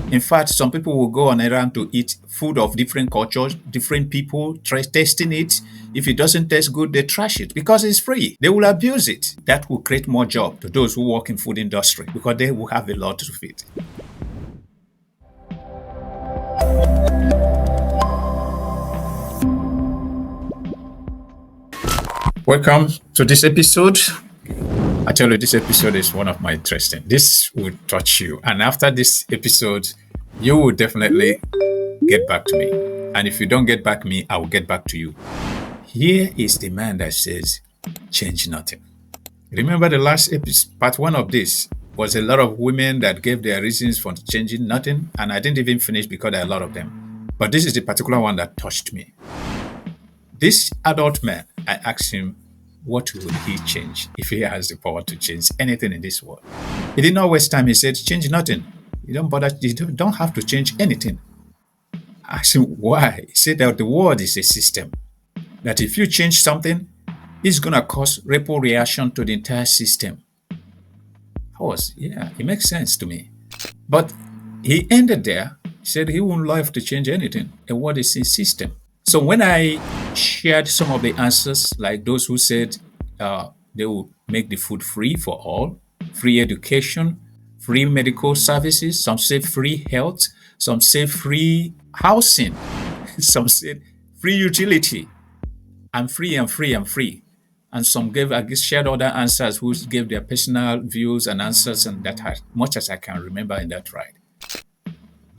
In fact, some people will go on errand to eat food of different cultures, different people, try tasting it. If it doesn't taste good, they trash it because it's free. They will abuse it. That will create more job to those who work in food industry because they will have a lot to feed. Welcome to this episode. I tell you, this episode is one of my interesting. This will touch you. And after this episode, you will definitely get back to me. And if you don't get back to me, I will get back to you. Here is the man that says, change nothing. Remember the last episode, part one of this was a lot of women that gave their reasons for changing nothing. And I didn't even finish because there are a lot of them. But this is the particular one that touched me. This adult man, I asked him, what would he change if he has the power to change anything in this world? He did not waste time. He said, change nothing. You don't bother. You don't have to change anything. I asked him, why? He said that the world is a system. That if you change something, it's going to cause ripple reaction to the entire system. It makes sense to me. But he ended there. He said he wouldn't love to change anything. The world is a system. So when I shared some of the answers, like those who said they will make the food free for all, free education, free medical services, some say free health, some say free housing, some said free utility, and free and free and free. And some shared other answers who gave their personal views and answers, and that as much as I can remember in that ride.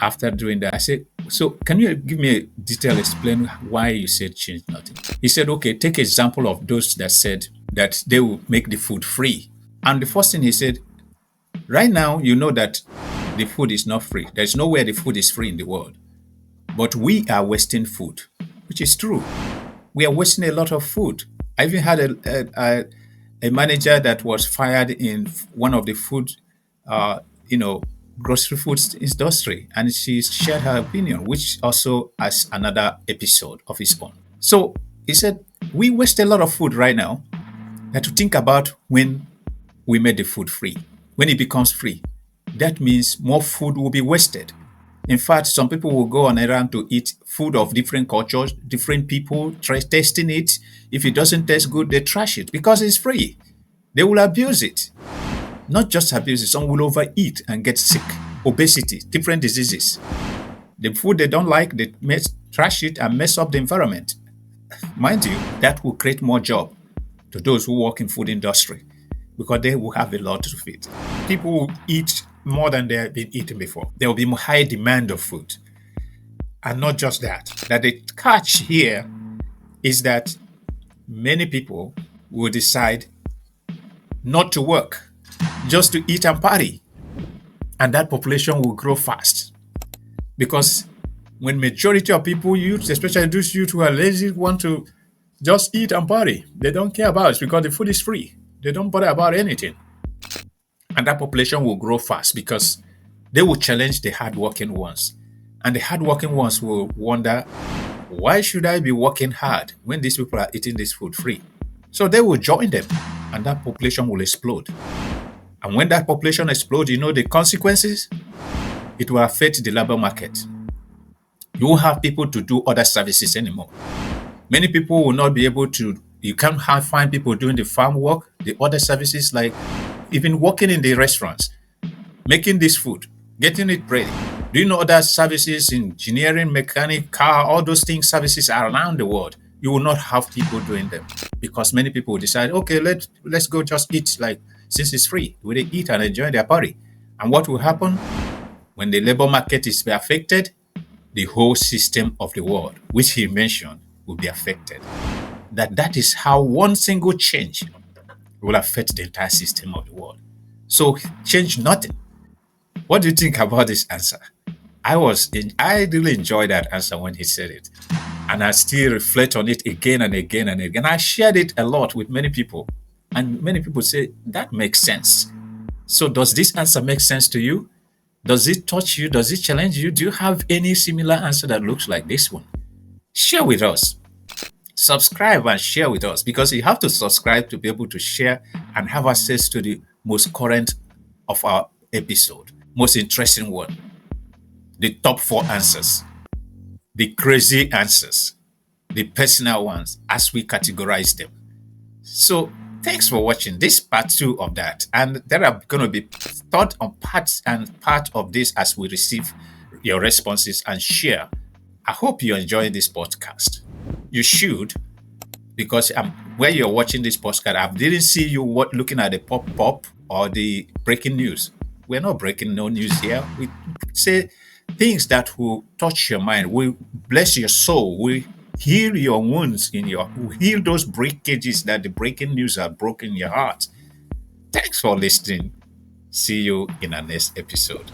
After doing that, I said, so can you give me a detailed explain why you said change nothing? He said, okay, take example of those that said that they will make the food free. And the first thing he said, right now, you know that the food is not free. There's nowhere the food is free in the world. But we are wasting food, which is true. We are wasting a lot of food. I even had a manager that was fired in one of the food, grocery food industry, and she shared her opinion, which also has another episode of its own. So he said, we waste a lot of food right now. That to think about when we made the food free, when it becomes free, that means more food will be wasted. In fact, some people will go on errand to eat food of different cultures, different people, try tasting it. If it doesn't taste good, they trash it because it's free. They will abuse it. Not just abuse it, some will overeat and get sick, obesity, different diseases. The food they don't like, they trash it and mess up the environment. Mind you, that will create more job to those who work in food industry because they will have a lot to feed. People will eat more than they have been eating before. There will be more high demand of food. And not just that. That the catch here is that many people will decide not to work, just to eat and party. And that population will grow fast. Because when majority of people, youth, especially those youth who are lazy, want to just eat and party, they don't care about it because the food is free. They don't bother about anything. And that population will grow fast because they will challenge the hardworking ones. And the hardworking ones will wonder, why should I be working hard when these people are eating this food free? So they will join them and that population will explode. And when that population explodes, you know the consequences? It will affect the labor market. You won't have people to do other services anymore. Many people will not be able to, you can't find people doing the farm work, the other services like even working in the restaurants, making this food, getting it ready. Do you know other services, engineering, mechanic, car, all those things, services are around the world. You will not have people doing them because many people will decide, okay, let's go just eat, like since it's free, will they eat and enjoy their party? And what will happen when the labor market is affected? The whole system of the world, which he mentioned, will be affected. That is how one single change will affect the entire system of the world. So change nothing. What do you think about this answer? I really enjoyed that answer when he said it. And I still reflect on it again and again and again. I shared it a lot with many people. And many people say, that makes sense. So does this answer make sense to you? Does it touch you? Does it challenge you? Do you have any similar answer that looks like this one? Share with us. Subscribe and share with us because you have to subscribe to be able to share and have access to the most current of our episode, most interesting one. the top four answers, the crazy answers, the personal ones as we categorize them. So thanks for watching this part two of that. And there are going to be thought on parts and part of this as we receive your responses and share. I hope you enjoy this podcast. You should, because where you're watching this podcast, I didn't see you looking at the pop or the breaking news. We're not breaking no news here. We say things that will touch your mind, will bless your soul, will heal your wounds will heal those breakages that the breaking news have broken your heart. Thanks for listening. See you in our next episode.